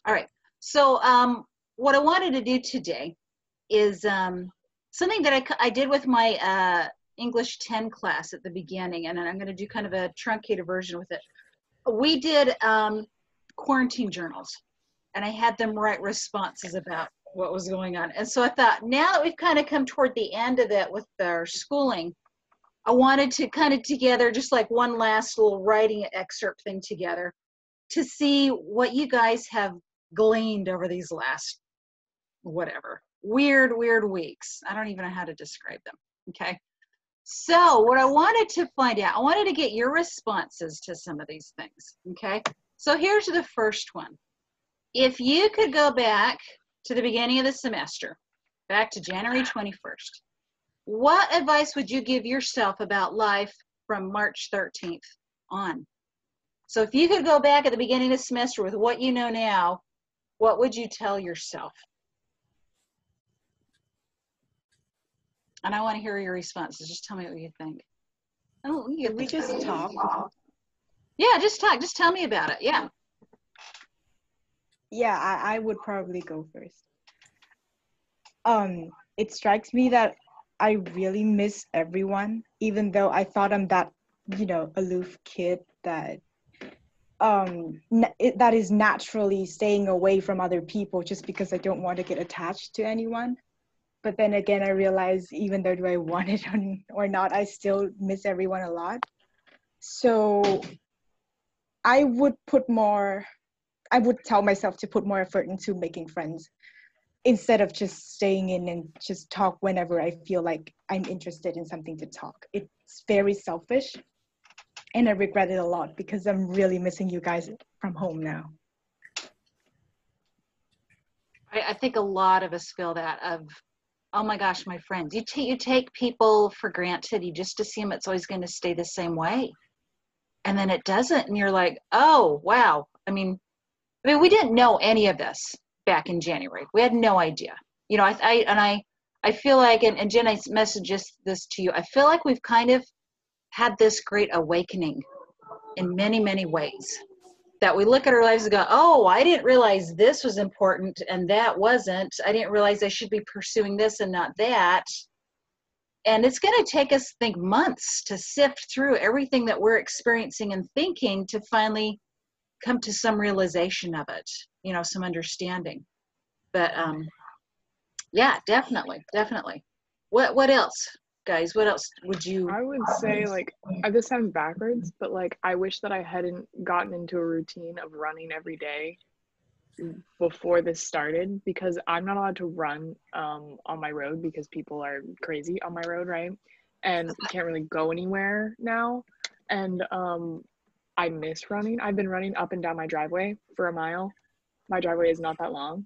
All right. So what I wanted to do today is something that I did with my English 10 class at the beginning, and I'm going to do kind of a truncated version with it. We did quarantine journals, and I had them write responses about what was going on. And so I thought, now that we've kind of come toward the end of it with our schooling, I wanted to kind of together just like one last little writing excerpt thing together to see what you guys have gleaned over these last whatever weird weeks. I don't even know how to describe them. Okay. So what I wanted to find out, I wanted to get your responses to some of these things. Okay. So here's the first one. If you could go back to the beginning of the semester, back to January 21st, what advice would you give yourself about life from March 13th on? So if you could go back at the beginning of the semester with what you know now, what would you tell yourself? And I want to hear your responses. Just tell me what you think. Oh, Can we just talk? Yeah, just talk. Just tell me about it. Yeah. Yeah, I would probably go first. It strikes me that I really miss everyone, even though I thought I'm that, aloof kid that that is naturally staying away from other people just because I don't want to get attached to anyone. But then again, I realize even though do I want it or not, I still miss everyone a lot. So I would tell myself to put more effort into making friends instead of just staying in and just talk whenever I feel like I'm interested in something to talk. It's very selfish, and I regret it a lot because I'm really missing you guys from home now. I think a lot of us feel that of, oh my gosh, my friends. You take people for granted. You just assume it's always going to stay the same way. And then it doesn't. And you're like, oh, wow. I mean, we didn't know any of this back in January. We had no idea. I feel like, and Jen, I messaged this to you. I feel like we've kind of had this great awakening in many ways, that we look at our lives and go, oh, I didn't realize this was important and that wasn't. I didn't realize I should be pursuing this and not that. And it's going to take us, I think, months to sift through everything that we're experiencing and thinking to finally come to some realization of it, some understanding. But yeah, definitely. What else, guys? What else would you? I would say, like, this sounds backwards, but like I wish that I hadn't gotten into a routine of running every day before this started, because I'm not allowed to run on my road because people are crazy on my road, right? And can't really go anywhere now. And I miss running. I've been running up and down my driveway for a mile. My driveway is not that long.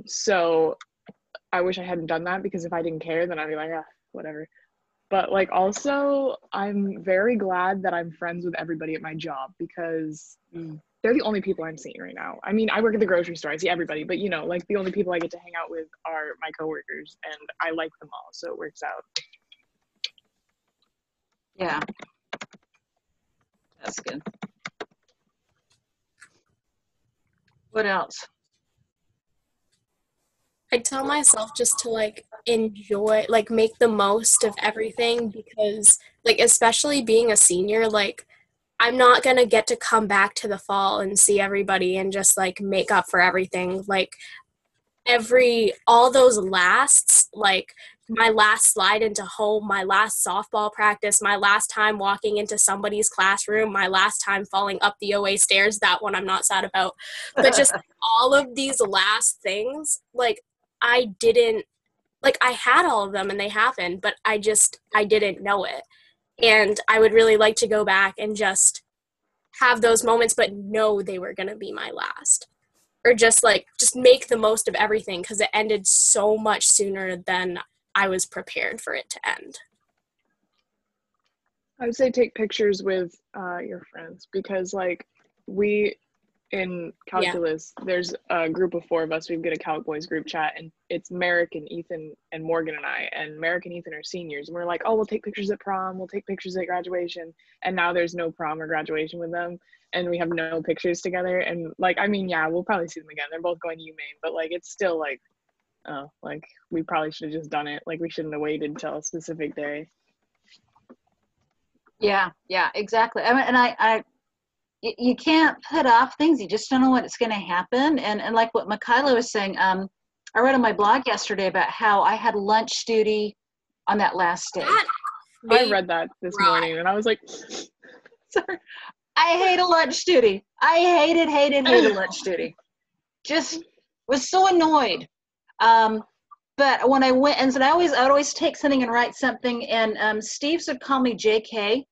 So I wish I hadn't done that, because if I didn't care, then I'd be like, whatever. But like, also, I'm very glad that I'm friends with everybody at my job, because they're the only people I'm seeing right now. I mean, I work at the grocery store, I see everybody, but like the only people I get to hang out with are my coworkers, and I like them all, so it works out. Yeah, that's good. What else? I tell myself just to like enjoy, like make the most of everything, because like especially being a senior, like I'm not gonna get to come back to the fall and see everybody and just like make up for everything. Like all those lasts, like my last slide into home, my last softball practice, my last time walking into somebody's classroom, my last time falling up the OA stairs, that one I'm not sad about. But just all of these last things, like I had all of them and they happened, but I didn't know it. And I would really like to go back and just have those moments, but know they were going to be my last. Or just make the most of everything, because it ended so much sooner than I was prepared for it to end. I would say take pictures with your friends, because like in Yeah. calculus, there's a group of 4 of us. We've got a Calc Boys group chat, and it's Merrick and Ethan and Morgan and I. And Merrick and Ethan are seniors, and we're like, oh, we'll take pictures at prom, we'll take pictures at graduation. And now there's no prom or graduation with them, and we have no pictures together. And like, I mean, yeah, we'll probably see them again. They're both going to UMaine, but like, it's still like, oh, like we probably should have just done it. Like we shouldn't have waited till a specific day. Yeah, exactly. I mean, and you can't put off things. You just don't know when it's going to happen. And like what Michaela was saying, I wrote on my blog yesterday about how I had lunch duty on that last day. I read that this morning, and I was like, sorry. I hate a lunch duty. I hated lunch duty. Just was so annoyed. But when I went, and so I would always take something and write something, and Steve would call me JK,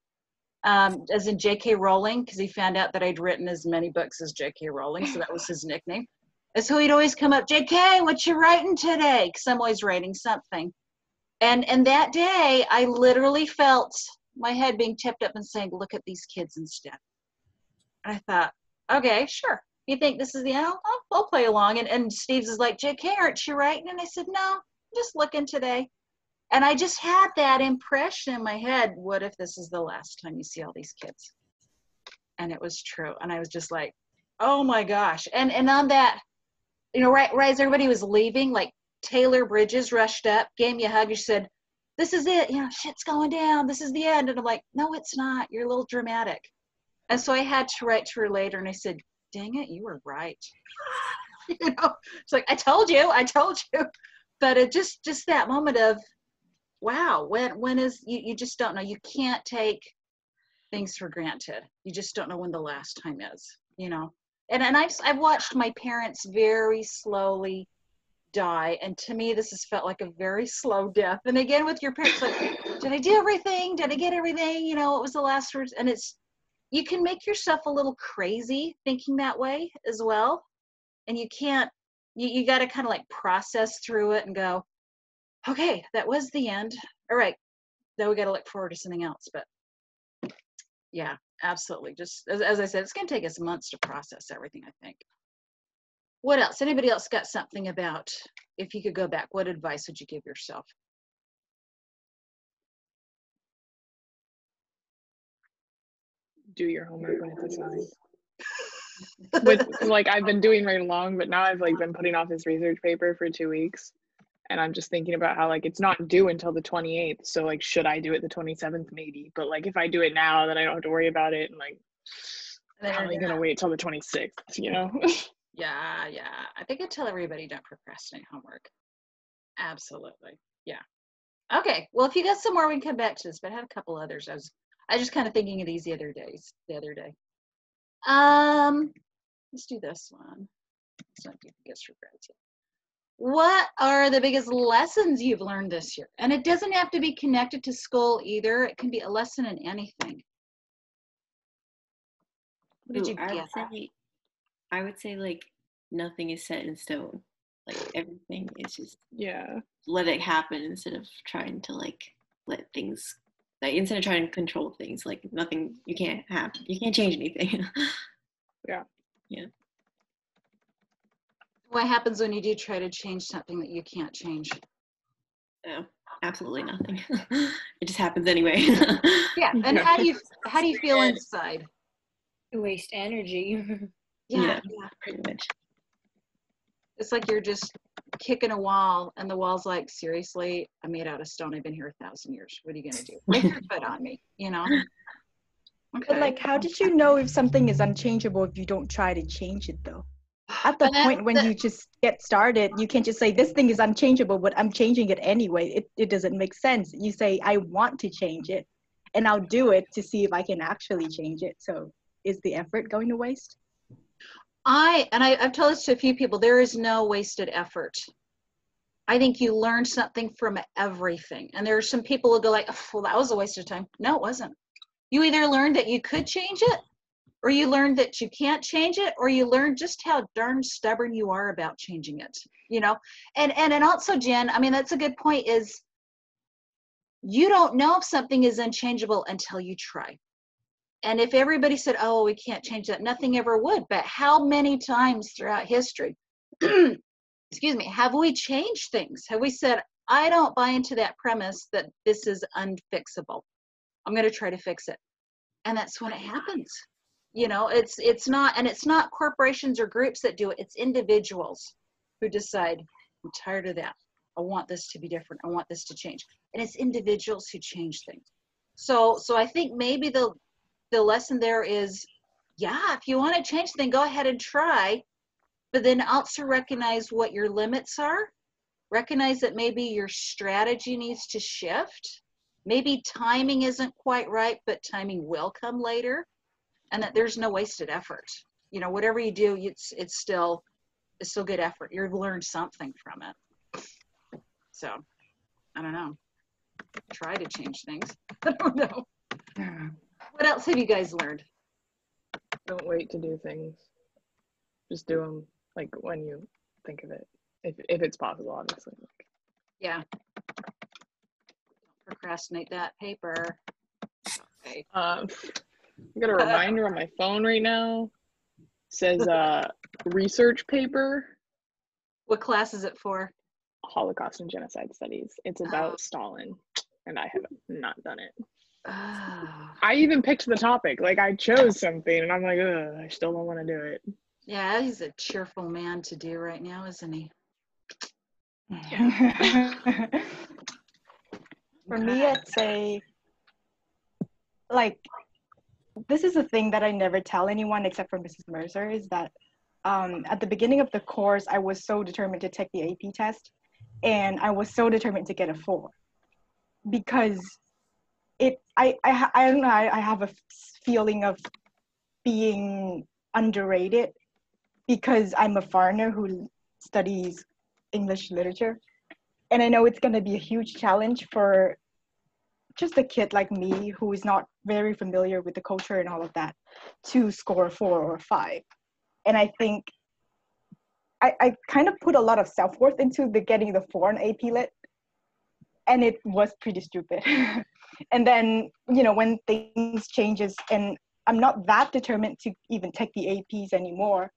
as in J.K. Rowling, because he found out that I'd written as many books as J.K. Rowling, so that was his nickname. And so he'd always come up, JK, what you writing today? Because I'm always writing something. And that day, I literally felt my head being tipped up and saying, look at these kids instead. And I thought, okay, sure. You think this is the end? I'll play along. And Steve's is like, JK, aren't you writing? And I said, no, I'm just looking today. And I just had that impression in my head, what if this is the last time you see all these kids? And it was true. And I was just like, oh my gosh. And on that, you know, right as everybody was leaving, like Taylor Bridges rushed up, gave me a hug, and she said, this is it, you know, shit's going down, this is the end. And I'm like, no, it's not, you're a little dramatic. And so I had to write to her later, and I said, dang it, you were right. You know, it's like, I told you. But it just that moment of, wow, when is, you just don't know. You can't take things for granted. You just don't know when the last time is, you know. And I've watched my parents very slowly die, and to me this has felt like a very slow death. And again, with your parents, like, did I do everything? Did I get everything? You know, what was the last words? And it's, you can make yourself a little crazy thinking that way as well. And you can't, you got to kind of like process through it and go, okay, that was the end. All right, now we got to look forward to something else. But yeah, absolutely. Just as I said, it's going to take us months to process everything, I think. What else? Anybody else got something about, if you could go back, what advice would you give yourself? do your homework when it's assigned. With like I've been doing right along, but now I've like been putting off this research paper for 2 weeks, and I'm just thinking about how like it's not due until the 28th. So like, should I do it the 27th? Maybe, but like if I do it now, then I don't have to worry about it, and like I'm probably gonna wait till the 26th, you know. Yeah. I think I tell everybody, don't procrastinate homework. Absolutely. Yeah. Okay. Well, if you got some more, we can come back to this, but I had a couple others. I was just kind of thinking of these the other day. Let's do this one. Let's not do biggest regrets. What are the biggest lessons you've learned this year? And it doesn't have to be connected to school either. It can be a lesson in anything. What did you get? I would say like nothing is set in stone. Like everything is just let it happen instead of trying to like let things, like instead of trying to control things. Like nothing, you can't change anything. Yeah. What happens when you do try to change something that you can't change? No, absolutely nothing. It just happens anyway. Yeah. And how do you feel inside? Waste energy. Yeah, pretty much. It's like you're just kicking a wall, and the wall's like, seriously, I'm made out of stone. I've been here 1,000 years. What are you gonna do? Take your foot on me, you know? Okay. But like, how did you know if something is unchangeable if you don't try to change it though? At the point when you just get started, you can't just say this thing is unchangeable, but I'm changing it anyway. It doesn't make sense. You say, I want to change it, and I'll do it to see if I can actually change it. So is the effort going to waste? I've told this to a few people, there is no wasted effort. I think you learn something from everything. And there are some people who go like, oh, well, that was a waste of time. No, it wasn't. You either learned that you could change it, or you learned that you can't change it, or you learned just how darn stubborn you are about changing it, you know? And also, Jen, I mean, that's a good point, is you don't know if something is unchangeable until you try. And if everybody said, oh, we can't change that, nothing ever would. But how many times throughout history, excuse me, have we changed things? Have we said, I don't buy into that premise that this is unfixable. I'm going to try to fix it. And that's when it happens. You know, it's not corporations or groups that do it. It's individuals who decide, I'm tired of that. I want this to be different. I want this to change. And it's individuals who change things. So I think maybe the lesson there is, yeah, if you want to change, then go ahead and try, but then also recognize what your limits are. Recognize that maybe your strategy needs to shift. Maybe timing isn't quite right, but timing will come later, and that there's no wasted effort. You know, whatever you do, it's still good effort. You've learned something from it. So, I don't know. Try to change things. I don't know. What else have you guys learned? Don't wait to do things. Just do them like when you think of it, if it's possible, obviously. Yeah. Don't procrastinate that paper. Okay. I got a reminder on my phone right now. It says research paper. What class is it for? Holocaust and Genocide Studies. It's about Stalin, and I have not done it. I even picked the topic. Like, I chose something, and I'm like, ugh, I still don't want to do it. Yeah, he's a cheerful man to do right now, isn't he? Yeah. For me, I'd say, like, this is a thing that I never tell anyone except for Mrs. Mercer, is that at the beginning of the course, I was so determined to take the AP test, and I was so determined to get a 4, because I don't know, I have a feeling of being underrated because I'm a foreigner who studies English literature, and I know it's going to be a huge challenge for just a kid like me who is not very familiar with the culture and all of that to score a 4 or a 5. And I think I kind of put a lot of self-worth into getting the 4 in AP Lit, and it was pretty stupid. And then, you know, when things changes and I'm not that determined to even take the APs anymore,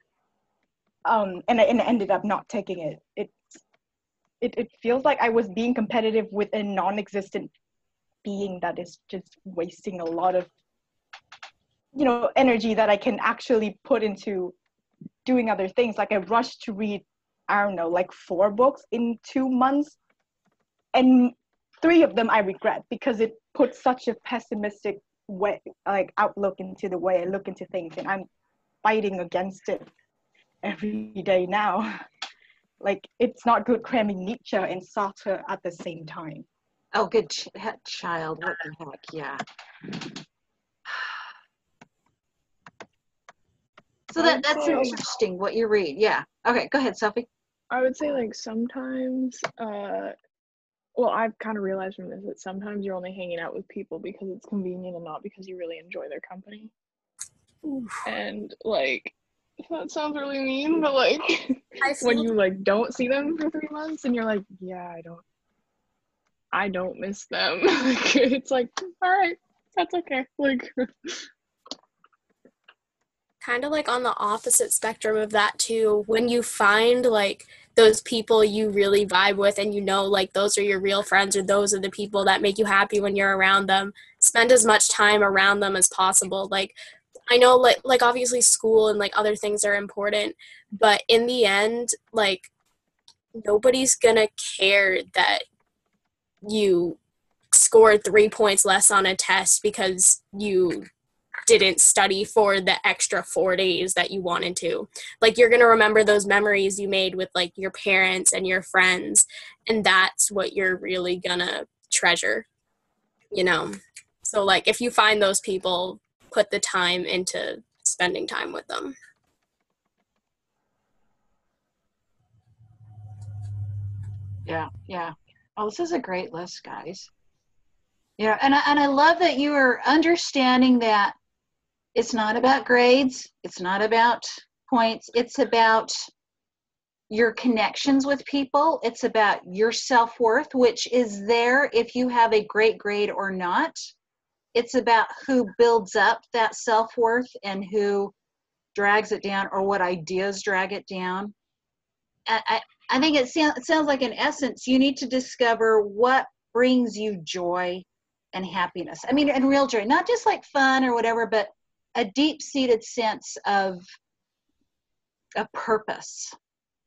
and I ended up not taking it. It feels like I was being competitive with a non-existent being that is just wasting a lot of, you know, energy that I can actually put into doing other things. Like, I rushed to read, I don't know, like 4 books in 2 months, and 3 of them I regret because it puts such a pessimistic way, like, outlook into the way I look into things, and I'm fighting against it every day now. Like, it's not good cramming Nietzsche and Sartre at the same time. Oh, good child. What the heck? Yeah. So that's interesting what you read. Yeah. Okay, go ahead, Sophie. I would say, like, sometimes, well, I've kind of realized from this that sometimes you're only hanging out with people because it's convenient and not because you really enjoy their company. Oof. And, like, that sounds really mean, but, like, when you, like, don't see them for 3 months and you're like, yeah, I don't miss them. Like, it's like, all right, that's okay. Like, kind of like on the opposite spectrum of that too, when you find like those people you really vibe with and you know like those are your real friends or those are the people that make you happy when you're around them, spend as much time around them as possible. Like, I know like obviously school and like other things are important, but in the end, like, nobody's gonna care that you scored 3 points less on a test because you didn't study for the extra 4 days that you wanted to. Like, you're going to remember those memories you made with like your parents and your friends, and that's what you're really going to treasure, you know? So like, if you find those people, put the time into spending time with them. Yeah. Oh, this is a great list, guys. Yeah, and I love that you are understanding that it's not about grades, it's not about points, it's about your connections with people, it's about your self-worth, which is there if you have a great grade or not. It's about who builds up that self-worth and who drags it down, or what ideas drag it down. I think it sounds like, in essence, you need to discover what brings you joy and happiness. I mean, and real joy, not just like fun or whatever, but a deep-seated sense of a purpose,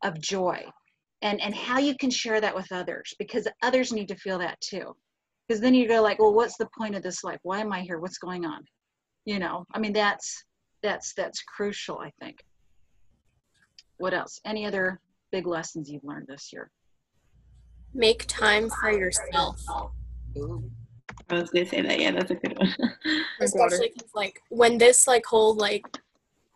of joy, and how you can share that with others, because others need to feel that too. Because then you go like, well, what's the point of this life? Why am I here? What's going on? You know, I mean, that's crucial, I think. What else? Any other big lessons you've learned this year? Make time for yourself. Ooh. I was gonna say that. Yeah, that's a good one. Especially because, like, when this like whole like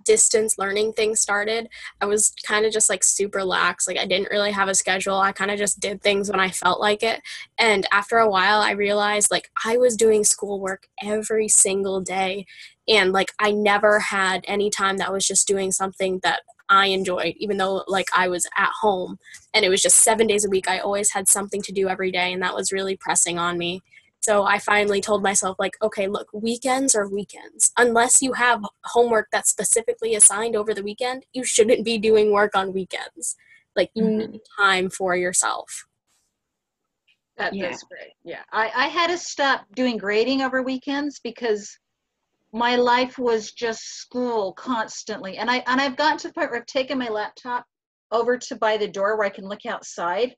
distance learning thing started, I was kind of just like super lax. Like, I didn't really have a schedule. I kind of just did things when I felt like it. And after a while, I realized like I was doing schoolwork every single day, and like I never had any time that was just doing something that I enjoyed, even though like I was at home and it was just 7 days a week. I always had something to do every day, and that was really pressing on me. So I finally told myself, like, okay, look, weekends are weekends. Unless you have homework that's specifically assigned over the weekend, you shouldn't be doing work on weekends. Like, you need time for yourself. That's great. Yeah, I had to stop doing grading over weekends because my life was just school constantly. And I've gotten to the point where I've taken my laptop over to by the door where I can look outside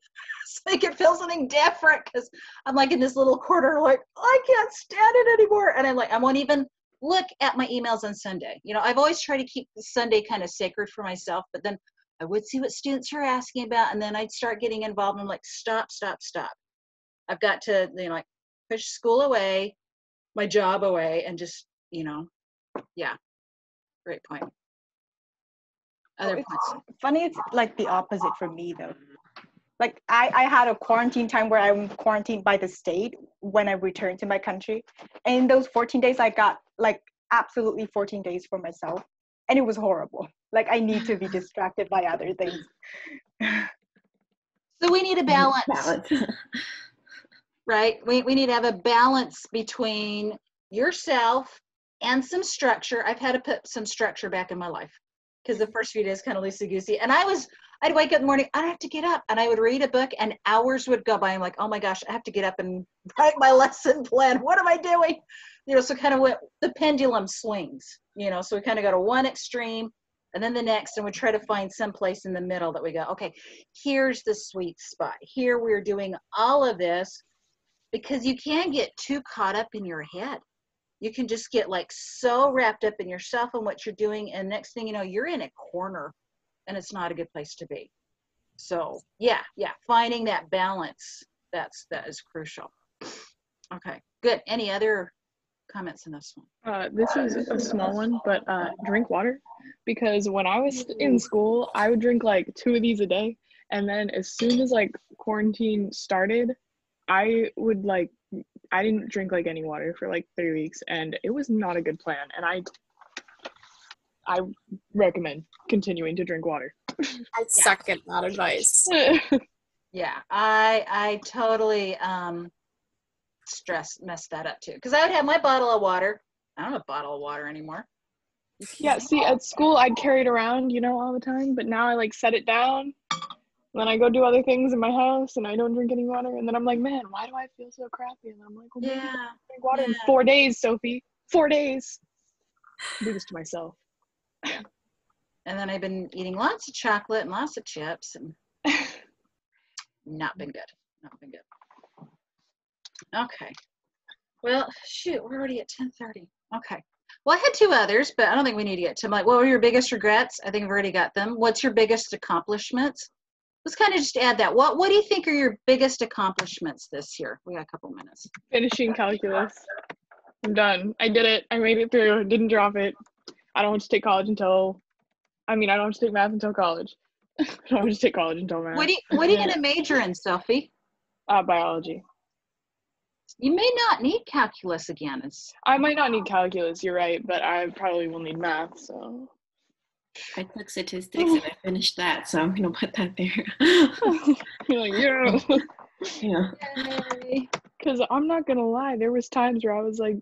so I can feel something different, because I'm like in this little corner like, I can't stand it anymore. And I'm like, I won't even look at my emails on Sunday. You know, I've always tried to keep the Sunday kind of sacred for myself, but then I would see what students are asking about, and then I'd start getting involved. And I'm like, stop. I've got to, you know, like, push school away, my job away, and just, you know, yeah, great point. Other points. Funny, it's like the opposite for me though. Like I had a quarantine time where I'm quarantined by the state when I returned to my country. And in those 14 days, I got like absolutely 14 days for myself. And it was horrible. Like, I need to be distracted by other things. So we need a balance. Right? We need to have a balance between yourself and some structure. I've had to put some structure back in my life, because the first few days kind of loosey-goosey. And I'd wake up in the morning, I'd have to get up, and I would read a book, and hours would go by. I'm like, oh my gosh, I have to get up and write my lesson plan. What am I doing? You know, so kind of what the pendulum swings, you know, so we kind of go to one extreme and then the next, and we try to find some place in the middle that we go, okay, here's the sweet spot. Here we're doing all of this, because you can get too caught up in your head. You can just get like so wrapped up in yourself and what you're doing, and next thing you know, you're in a corner, and it's not a good place to be. So yeah, finding that balance, that is crucial. Okay, good. Any other comments in this one? This is a small one, but drink water, because when I was in school, I would drink like 2 of these a day, and then as soon as like quarantine started, I didn't drink like any water for like 3 weeks, and it was not a good plan. And I recommend continuing to drink water. I second that advice. Yeah, I totally messed that up too, because I would have my bottle of water. I don't have a bottle of water anymore. Yeah, see, at school I'd carry it around, you know, all the time, but now I like set it down. Then I go do other things in my house, and I don't drink any water. And then I'm like, man, why do I feel so crappy? And I'm like, well, maybe I drink water in 4 days, Sophie. 4 days. I do this to myself. And then I've been eating lots of chocolate and lots of chips, and not been good. Okay. Well, shoot, we're already at 10:30. Okay. Well, I had 2 others, but I don't think we need to get to them. Like, what were your biggest regrets? I think I've already got them. What's your biggest accomplishments? Let's kind of just add that. What do you think are your biggest accomplishments this year? We got a couple minutes. Finishing calculus. I'm done. I did it. I made it through. Didn't drop it. I don't want to take college until, I don't want to take math until college. I don't want to take college until math. What are you going to major in, Sophie? Biology. You may not need calculus again. I might not need calculus, you're right, but I probably will need math, so. I took statistics and I finished that, so I'm gonna put that there. You're like, yeah. Because I'm not gonna lie, there was times where I was like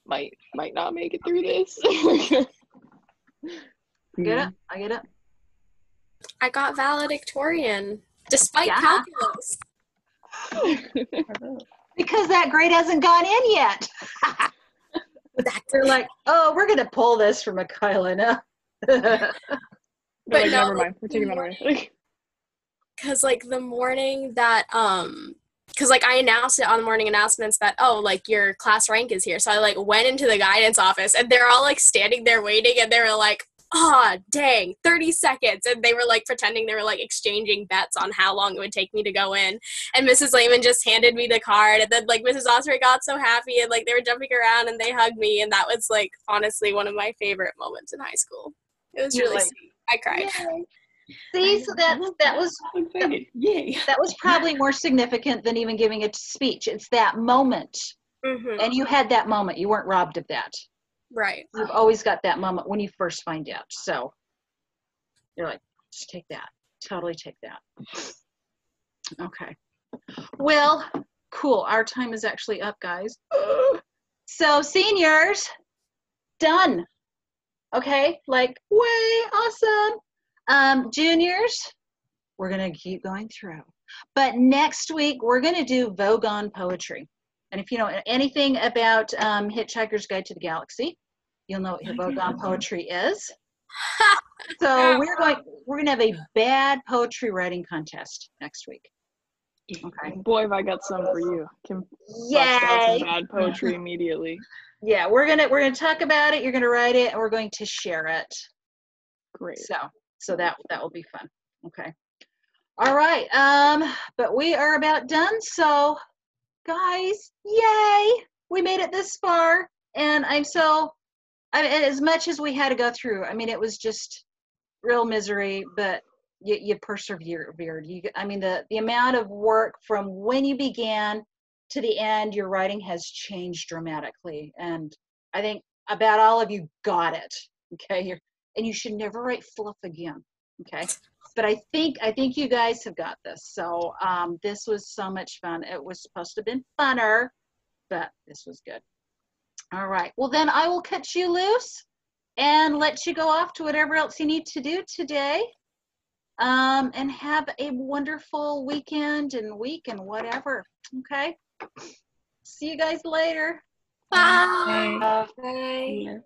might not make it through this. I get it. I got valedictorian despite calculus. Because that grade hasn't gone in yet. They're like, oh, we're gonna pull this from Mikaela now. But like, no, never mind. We're taking that away. Because like the morning that because like I announced it on the morning announcements that, oh, like your class rank is here. So I like went into the guidance office and they're all like standing there waiting and they were like, oh, dang, 30 seconds. And they were like pretending they were like exchanging bets on how long it would take me to go in. And Mrs. Lehman just handed me the card. And then like Mrs. Osprey got so happy and like they were jumping around and they hugged me. And that was like honestly one of my favorite moments in high school. It was really sweet. I cried. Yay. See, so that was Yay. That was probably more significant than even giving a speech. It's that moment. Mm-hmm. And you had that moment. You weren't robbed of that. Right. You've always got that moment when you first find out. So you're like, just take that. Totally take that. Okay. Well, cool. Our time is actually up, guys. So seniors, done. Okay, like way awesome. Juniors, we're gonna keep going through. But next week we're gonna do Vogon poetry. And if you know anything about Hitchhiker's Guide to the Galaxy, you'll know what Vogon poetry is. So we're gonna have a bad poetry writing contest next week. Okay. Boy, have I got some for you. Can Yay! some bad poetry immediately. Yeah, we're gonna talk about it. You're gonna write it, and we're going to share it. Great. So that will be fun. Okay. All right. But we are about done. So, guys, yay! We made it this far, and as much as we had to go through, I mean, it was just real misery, but you persevered. The amount of work from when you began to the end, your writing has changed dramatically. And I think about all of you got it. Okay. And you should never write fluff again. Okay. But I think you guys have got this. So this was so much fun. It was supposed to have been funner, but this was good. All right. Well, then I will cut you loose and let you go off to whatever else you need to do today. And have a wonderful weekend and week and whatever. Okay. See you guys later. Bye. Bye. Yeah.